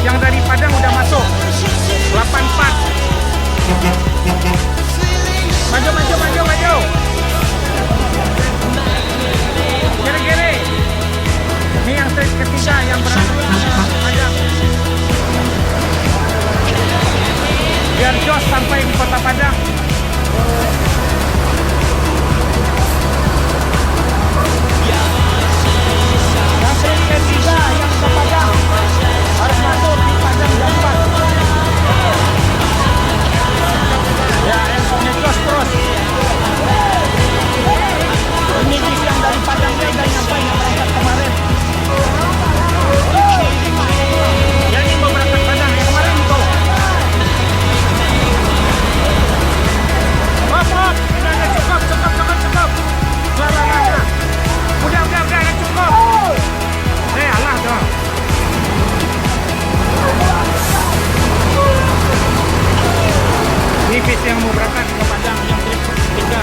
yang dari Padang udah masuk 84. Maju. Gere. Ini yang trip ketiga yang berangkat Padang. Biar jos sampai di kota Padang. Yang trip ketiga yang ke Padang harus masuk di Padang jam 4. Ya, esoknya jos terus. Ini bis yang dari Padang dia udah nyampe yang berangkat kemarin. Yang ini mau berangkat Padang yang kemarin itu. Hop, udah cukup. Lah. Udah cukup. Alah dah. Ini bis yang mau berangkat ke Padang yang trip 3.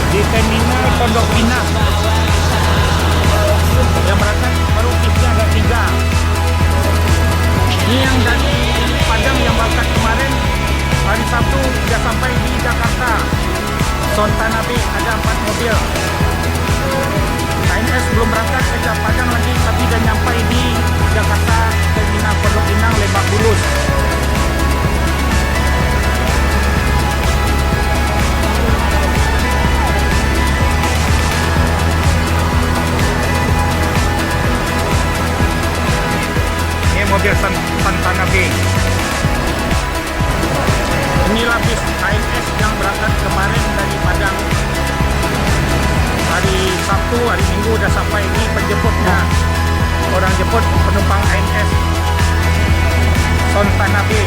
Di terminal Pondok Pinang yang berangkat baru bisnya ada 3. Ini yang dari Padang yang berangkat kemarin hari Sabtu sudah sampai di Jakarta. Sontanabe ada 4 mobil. KNS belum berangkat ke Padang lagi, tapi sudah nyampe di Jakarta terminal Pondok Pinang Lebak Bulus. Mobil Sontanabe. Inilah bis KNS yang berangkat kemarin dari Padang. Hari Sabtu, hari Minggu udah sampai ini penjemputnya. Orang jemput penumpang KNS Sontanabe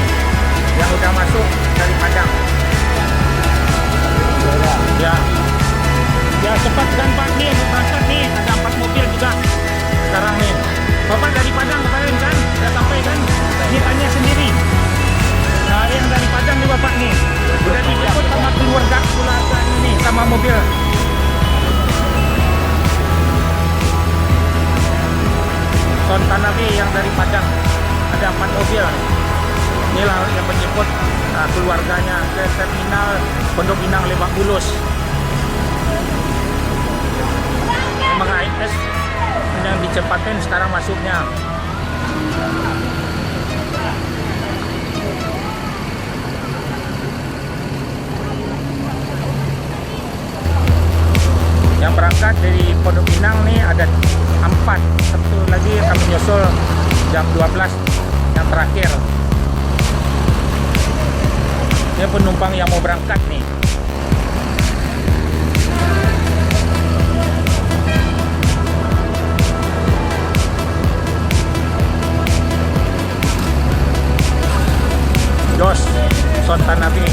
yang udah masuk dari Padang. Ya cepat kan Pak nih, berangkat nih. Ada 4 mobil juga sekarang nih. Bapak dari Padang kemarin kan, udah sampai kan? Ini tanya sendiri. Nah, yang dari Padang nih Bapak nih, udah dijemput sama keluarga ini sama mobil. Sontanabe yang dari Padang, ada 4 mobil. Inilah yang menjemput keluarganya ke terminal Pondok Pinang Lebak Bulus. Memang KNS yang dicepatin sekarang masuknya. Yang berangkat dari Pondok Pinang nih ada 4. Satu lagi akan menyusul jam 12 yang terakhir. Ini penumpang yang mau berangkat nih. Jos Sontanabe.